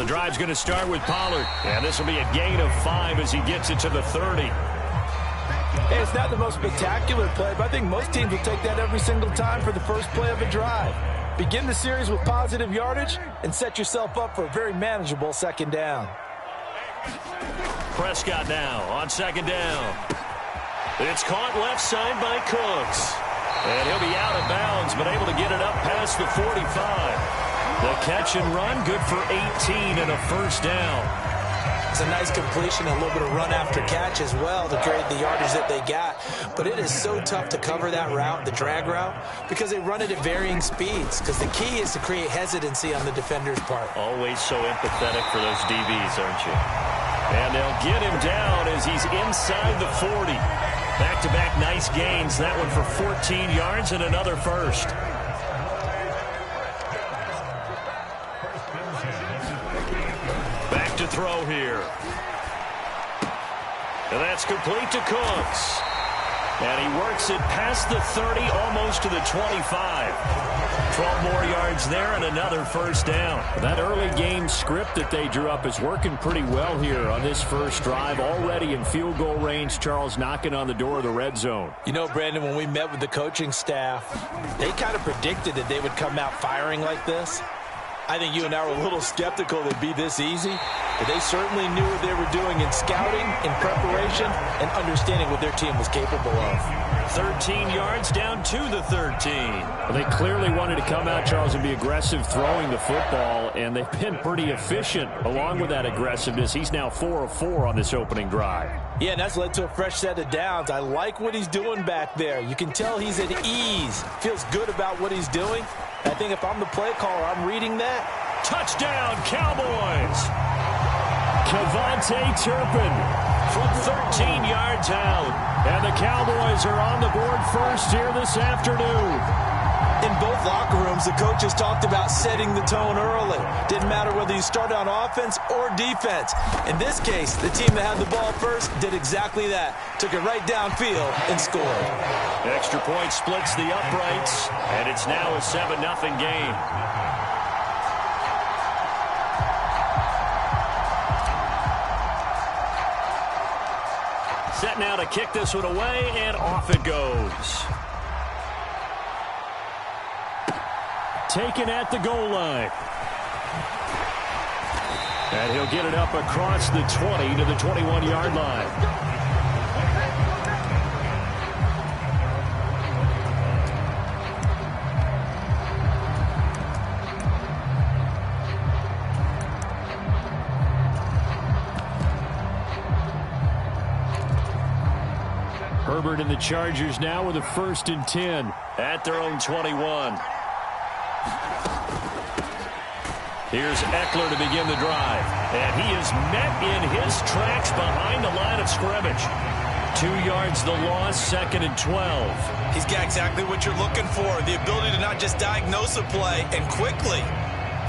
the drive's going to start with Pollard. And this will be a gain of 5 as he gets it to the 30. Hey, it's not the most spectacular play, but I think most teams will take that every single time for the first play of a drive. Begin the series with positive yardage and set yourself up for a very manageable second down. Prescott now on second down. It's caught left side by Cooks. And he'll be out of bounds, but able to get it up past the 45. The catch and run, good for 18 and a first down. It's a nice completion, a little bit of run after catch as well to create the yardage that they got. But it is so tough to cover that route, the drag route, because they run it at varying speeds. Because the key is to create hesitancy on the defender's part. Always so empathetic for those DBs, aren't you? And they'll get him down as he's inside the 40. Back-to-back nice gains. That one for 14 yards and another first. Back to throw here. And that's complete to Cooks. And he works it past the 30, almost to the 25. 12 more yards there and another first down. That early game script that they drew up is working pretty well here on this first drive. Already in field goal range, Charles knocking on the door of the red zone. You know, Brandon, when we met with the coaching staff, they kind of predicted that they would come out firing like this. I think you and I were a little skeptical it'd be this easy, but they certainly knew what they were doing in scouting, in preparation, and understanding what their team was capable of. 13 yards down to the 13. Well, they clearly wanted to come out, Charles, and be aggressive throwing the football, and they've been pretty efficient along with that aggressiveness. He's now 4 of 4 on this opening drive. Yeah, and that's led to a fresh set of downs. I like what he's doing back there. You can tell he's at ease, feels good about what he's doing. I think if I'm the play caller, I'm reading that. Touchdown, Cowboys! Kevontae Turpin from 13 yards out. And the Cowboys are on the board first here this afternoon. In both locker rooms, the coaches talked about setting the tone early. Didn't matter whether you start on offense or defense. In this case, the team that had the ball first did exactly that. Took it right downfield and scored. Extra point splits the uprights, and it's now a 7-0 game. Set now to kick this one away, and off it goes. Taken at the goal line. And he'll get it up across the 20 to the 21-yard line. Herbert and the Chargers now with a 1st and 10 at their own 21. Here's Eckler to begin the drive. And he is met in his tracks behind the line of scrimmage. 2 yards the loss, 2nd and 12. He's got exactly what you're looking for. The ability to not just diagnose a play and quickly,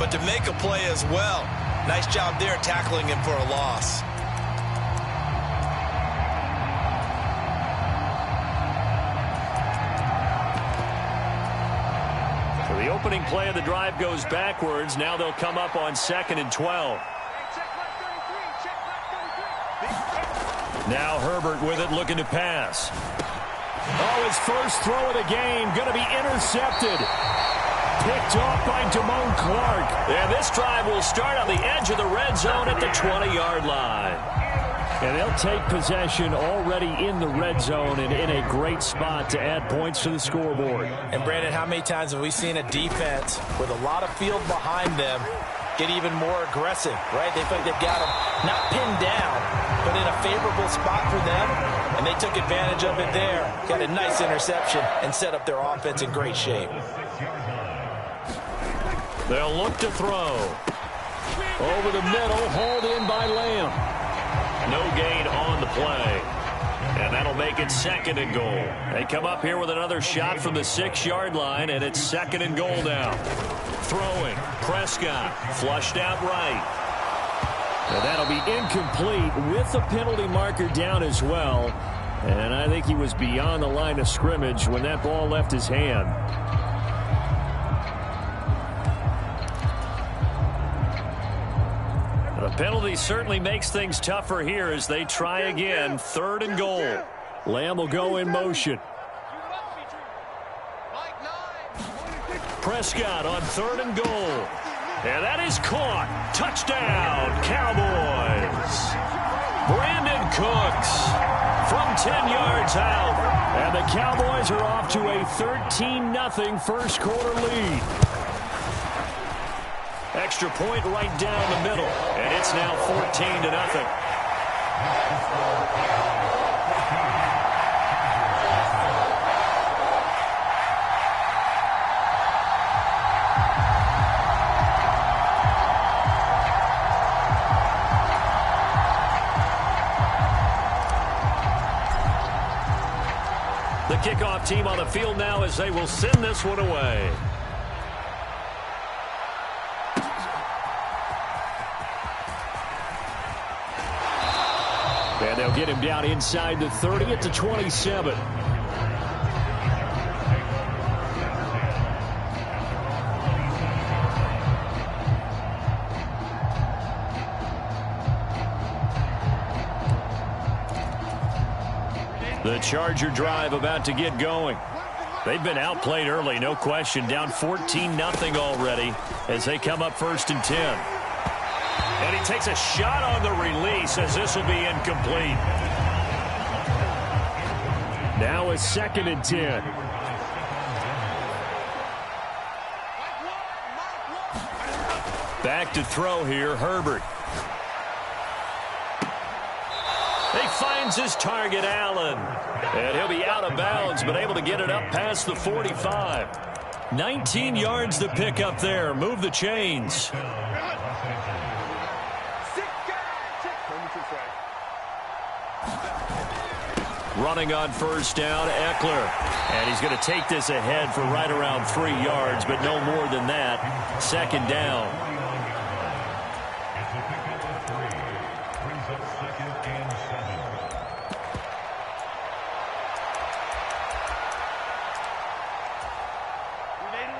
but to make a play as well. Nice job there tackling him for a loss. The opening play of the drive goes backwards. Now they'll come up on 2nd and 12. Now Herbert with it, looking to pass. Oh, his first throw of the game going to be intercepted. Picked off by Damone Clark. And this drive will start on the edge of the red zone at the 20-yard line. And they'll take possession already in the red zone and in a great spot to add points to the scoreboard. And, Brandon, how many times have we seen a defense with a lot of field behind them get even more aggressive, right? They feel like they've got them not pinned down, but in a favorable spot for them, and they took advantage of it there. Got a nice interception and set up their offense in great shape. They'll look to throw. Over the middle, hauled in by Lamb. No gain on the play. And that'll make it 2nd and goal. They come up here with another shot from the 6-yard line, and it's 2nd and goal now. Throwing. Prescott. Flushed out right. And that'll be incomplete with the penalty marker down as well. And I think he was beyond the line of scrimmage when that ball left his hand. Penalty certainly makes things tougher here as they try again. 3rd and goal. Lamb will go in motion. Prescott on 3rd and goal. And that is caught. Touchdown, Cowboys. Brandon Cooks from 10 yards out. And the Cowboys are off to a 13-0 first quarter lead. Extra point right down the middle. And it's now 14-0. The kickoff team on the field now as they will send this one away. And they'll get him down inside the 30 at the 27. The Charger drive about to get going. They've been outplayed early, no question. Down 14-0 already as they come up 1st and 10. And he takes a shot on the release as this will be incomplete. Now a 2nd and 10. Back to throw here, Herbert. He finds his target, Allen. And he'll be out of bounds, but able to get it up past the 45. 19 yards to pick up there. Move the chains. Running on 1st down, Eckler. And he's going to take this ahead for right around 3 yards, but no more than that. 2nd down.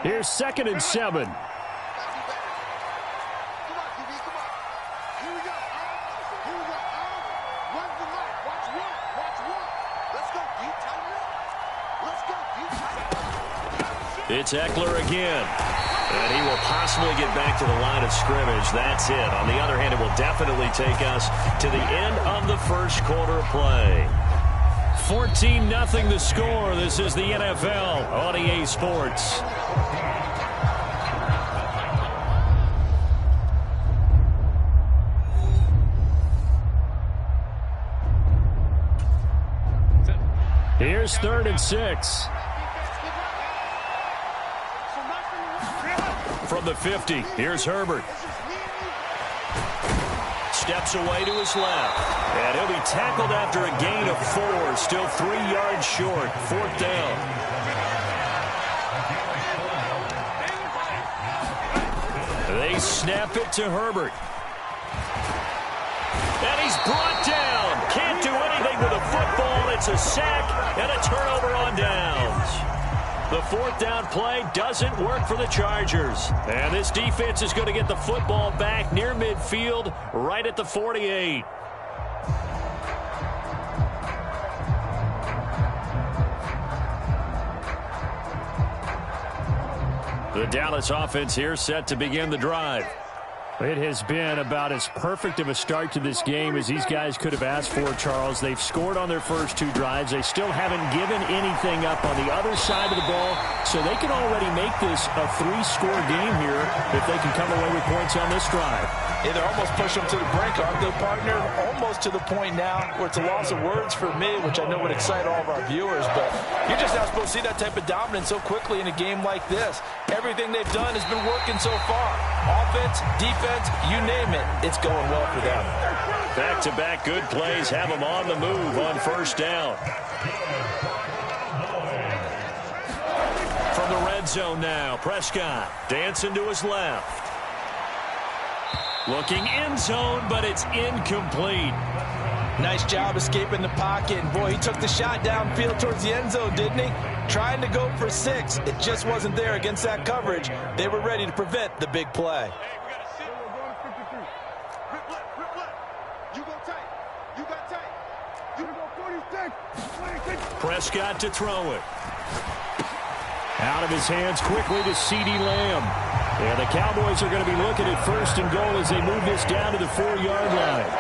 Here's 2nd and 7. It's Eckler again. And he will possibly get back to the line of scrimmage. That's it. On the other hand, it will definitely take us to the end of the first quarter of play. 14-0 the score. This is the NFL on EA Sports. Here's 3rd and 6. From the 50, here's Herbert. Steps away to his left. And he'll be tackled after a gain of 4. Still 3 yards short. 4th down. They snap it to Herbert. And he's brought down. Can't do anything with a football. It's a sack and a turnover on downs. The 4th down play doesn't work for the Chargers. And this defense is going to get the football back near midfield, right at the 48. The Dallas offense here set to begin the drive. It has been about as perfect of a start to this game as these guys could have asked for, Charles. They've scored on their first 2 drives. They still haven't given anything up on the other side of the ball, so they can already make this a 3-score game here if they can come away with points on this drive. Yeah, they're almost pushing them to the brink, aren't they, partner? Almost to the point now where it's a loss of words for me, which I know would excite all of our viewers, but you're just not supposed to see that type of dominance so quickly in a game like this. Everything they've done has been working so far. Offense, defense, you name it, it's going well for them. Back-to-back good plays have them on the move on 1st down. From the red zone now, Prescott dancing to his left. Looking end zone, but it's incomplete. Nice job escaping the pocket. And boy, he took the shot downfield towards the end zone, didn't he? Trying to go for 6. It just wasn't there against that coverage. They were ready to prevent the big play. Prescott to throw it. Out of his hands quickly to CeeDee Lamb. Yeah, the Cowboys are going to be looking at 1st and goal as they move this down to the 4-yard line.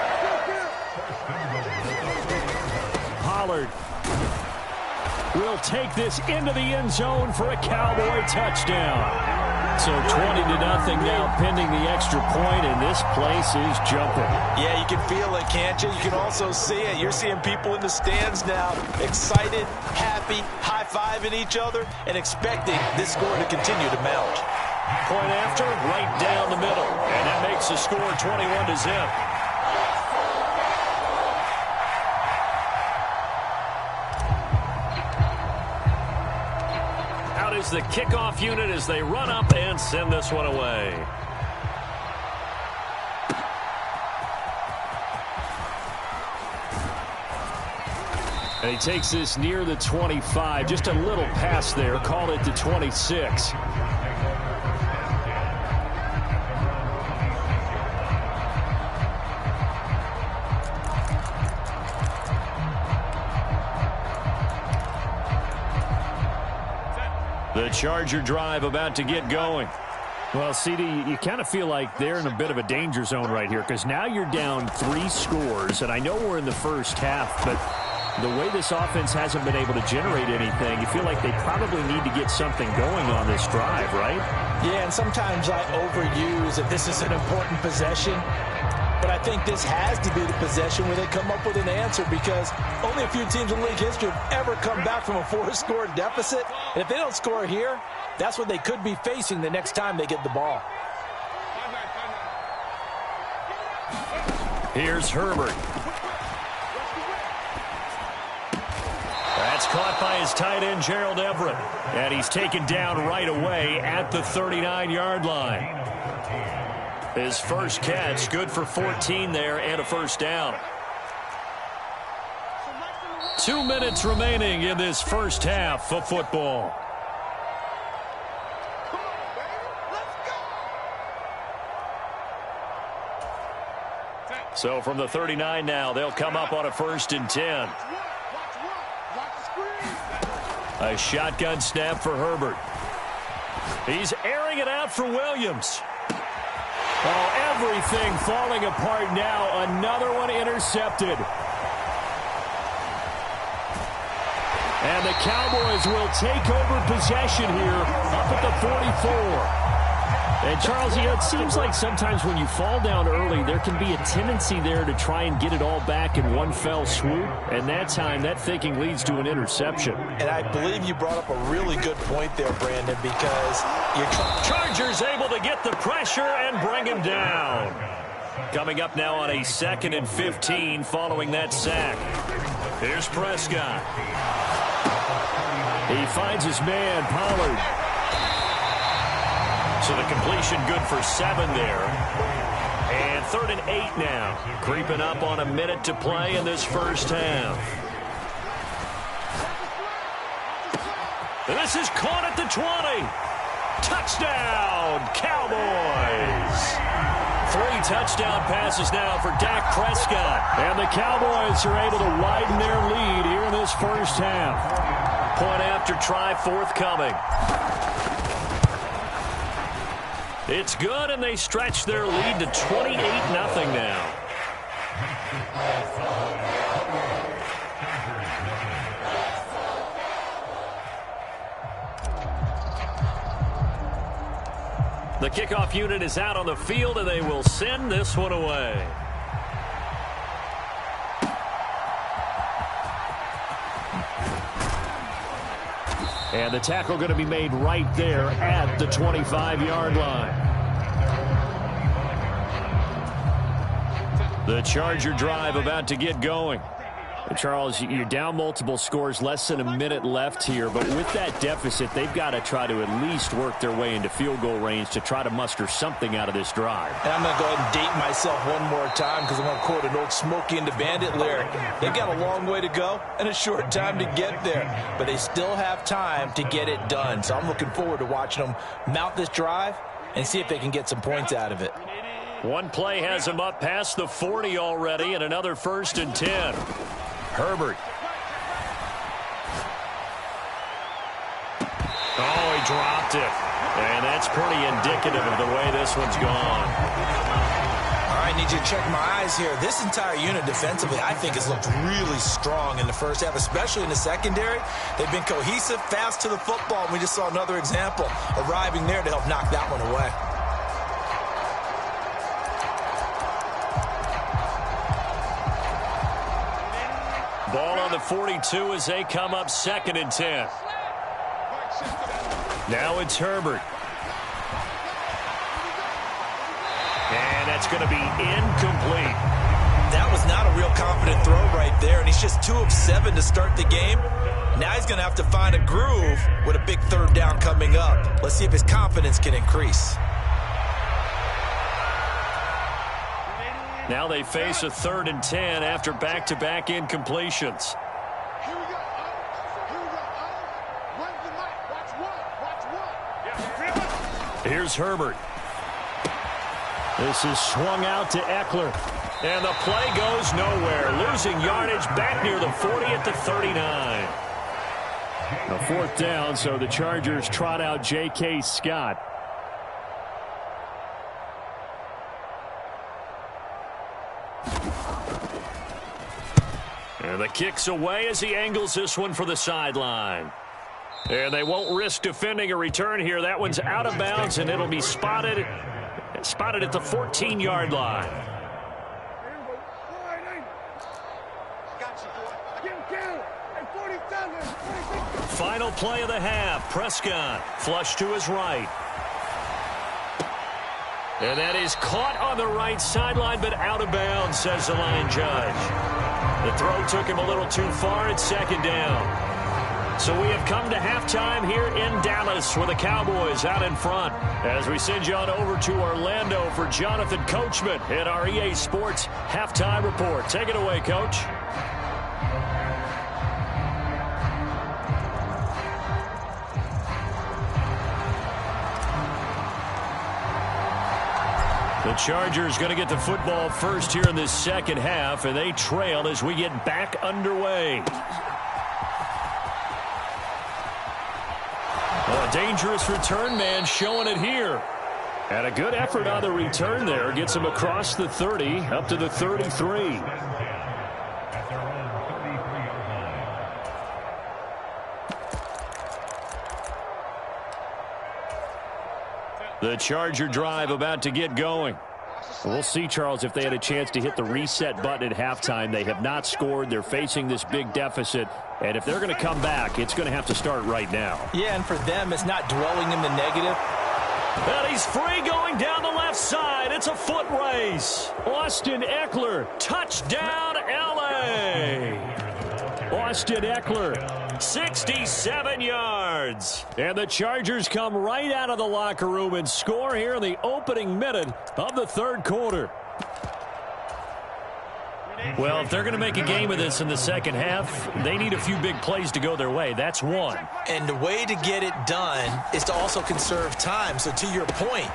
Pollard will take this into the end zone for a Cowboy touchdown. So 20-0 now pending the extra point, and this place is jumping. Yeah, you can feel it, can't you? You can also see it. You're seeing people in the stands now excited, happy, high-fiving each other, and expecting this score to continue to mount. Point after, right down the middle, and that makes the score 21-0. The kickoff unit as they run up and send this one away. And he takes this near the 25, just a little pass there, call it the 26. The Charger drive about to get going. Well, CD, you kind of feel like they're in a bit of a danger zone right here because now you're down 3 scores, and I know we're in the first half, but the way this offense hasn't been able to generate anything, you feel like they probably need to get something going on this drive, right? Yeah, and sometimes I overuse that this is an important possession. But I think this has to be the possession where they come up with an answer because only a few teams in league history have ever come back from a 4-score deficit. And if they don't score here, that's what they could be facing the next time they get the ball. Here's Herbert. That's caught by his tight end, Gerald Everett. And he's taken down right away at the 39-yard line. His first catch, good for 14 there and a first down. 2 minutes remaining in this first half of football. So from the 39 now, they'll come up on a 1st and 10. A shotgun snap for Herbert. He's airing it out for Williams. Oh, everything falling apart now. Another one intercepted. And the Cowboys will take over possession here up at the 44. And, Charles, you know, it seems like sometimes when you fall down early, there can be a tendency there to try and get it all back in one fell swoop. And that time, that thinking leads to an interception. And I believe you brought up a really good point there, Brandon, because you're Chargers able to get the pressure and bring him down. Coming up now on a 2nd and 15 following that sack. Here's Prescott. He finds his man, Pollard. So the completion good for 7 there. And 3rd and 8 now. Creeping up on a minute to play in this first half. And this is caught at the 20. Touchdown, Cowboys. 3 touchdown passes now for Dak Prescott. And the Cowboys are able to widen their lead here in this first half. Point after try forthcoming. It's good, and they stretch their lead to 28-0 now. The kickoff unit is out on the field, and they will send this one away. And the tackle going to be made right there at the 25-yard line. The Charger drive about to get going. And Charles, you're down multiple scores, less than a minute left here. But with that deficit, they've got to try to at least work their way into field goal range to try to muster something out of this drive. And I'm going to go ahead and date myself one more time because I'm going to quote an old Smokey and the Bandit lyric. They've got a long way to go and a short time to get there. But they still have time to get it done. So I'm looking forward to watching them mount this drive and see if they can get some points out of it. One play has him up past the 40 already, and another 1st and 10. Herbert. Oh, he dropped it. And that's pretty indicative of the way this one's gone. All right, I need you to check my eyes here. This entire unit defensively, I think, has looked really strong in the first half, especially in the secondary. They've been cohesive, fast to the football, and we just saw another example arriving there to help knock that one away. Ball on the 42 as they come up 2nd and 10. Now it's Herbert. And that's going to be incomplete. That was not a real confident throw right there, and he's just 2 of 7 to start the game. Now he's going to have to find a groove with a big 3rd down coming up. Let's see if his confidence can increase. Now they face a 3rd and 10 after back-to-back incompletions. Here's Herbert. This is swung out to Eckler. And the play goes nowhere. Losing yardage back near the 40 at the 39. A 4th down, so the Chargers trot out J.K. Scott. And the kick's away as he angles this one for the sideline. And they won't risk defending a return here. That one's out of bounds, and it'll be spotted at the 14-yard line. Final play of the half. Prescott flush to his right. And that is caught on the right sideline, but out of bounds, says the line judge. The throw took him a little too far at 2nd down. So we have come to halftime here in Dallas with the Cowboys out in front. As we send you on over to Orlando for Jonathan Coachman at our EA Sports Halftime Report. Take it away, Coach. The Chargers going to get the football first here in this 2nd half, and they trail as we get back underway. A dangerous return man showing it here. And a good effort on the return there. Gets him across the 30 up to the 33. The Charger drive about to get going. We'll see, Charles, if they had a chance to hit the reset button at halftime. They have not scored. They're facing this big deficit. And if they're going to come back, it's going to have to start right now. Yeah, and for them, it's not dwelling in the negative. And he's free going down the left side. It's a foot race. Austin Eckler, touchdown, L.A. Austin Eckler, 67 yards. And the Chargers come right out of the locker room and score here in the opening minute of the 3rd quarter. Well, if they're going to make a game of this in the 2nd half, they need a few big plays to go their way. That's one. And the way to get it done is to also conserve time. So to your point,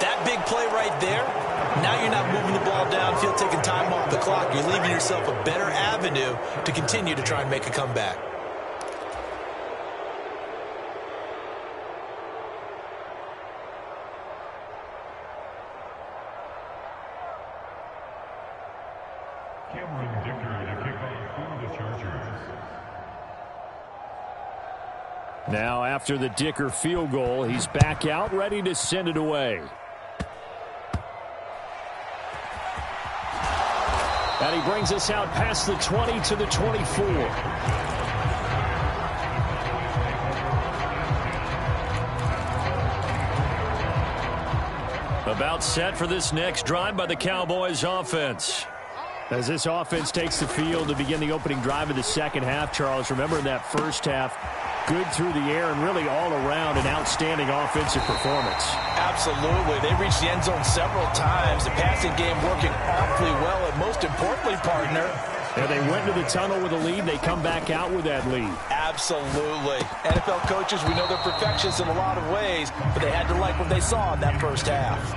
that big play right there, now you're not moving the ball downfield, taking time off the clock. You're leaving yourself a better avenue to continue to try and make a comeback. Now, after the Dicker field goal, he's back out, ready to send it away. And he brings us out past the 20 to the 24. About set for this next drive by the Cowboys offense. As this offense takes the field to begin the opening drive of the 2nd half, Charles, remember in that 1st half, good through the air and really all around an outstanding offensive performance. Absolutely. They reached the end zone several times. The passing game working awfully well, and most importantly, partner, And they went into the tunnel with a lead. They come back out with that lead. Absolutely. NFL coaches, we know they're perfectionists in a lot of ways, but they had to like what they saw in that first half.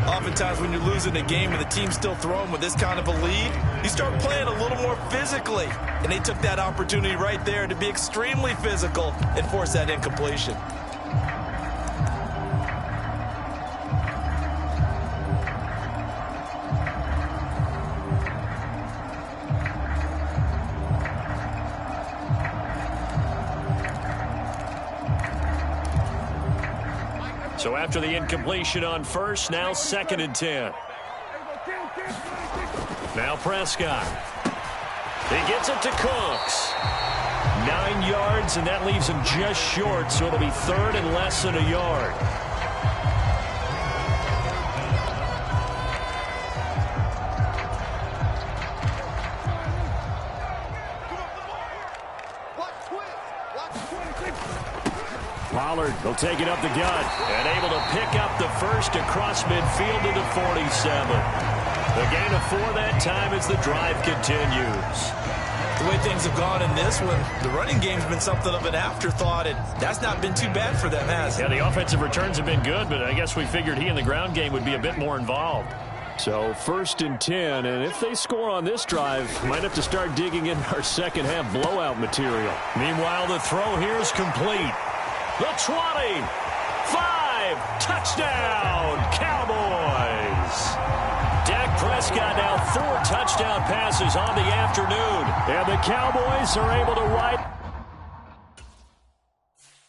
Oftentimes when you're losing a game and the team's still throwing with this kind of a lead, you start playing a little more physically. And they took that opportunity right there to be extremely physical and force that incompletion. So after the incompletion on first, now 2nd and 10. Now Prescott. He gets it to Cooks. 9 yards, and that leaves him just short, so it'll be 3rd and less than a yard. Pollard will take it up the gut and able to pick up the first across midfield to the 47. The gain of 4 that time as the drive continues. The way things have gone in this one, the running game's been something of an afterthought, and that's not been too bad for them, has it? Yeah, the offensive returns have been good, but I guess we figured he in the ground game would be a bit more involved. So 1st and 10, and if they score on this drive, might have to start digging in our second half blowout material. Meanwhile, the throw here is complete. The 20, 5, touchdown, Cowboys. Dak Prescott now 4 touchdown passes on the afternoon. And the Cowboys are able to ride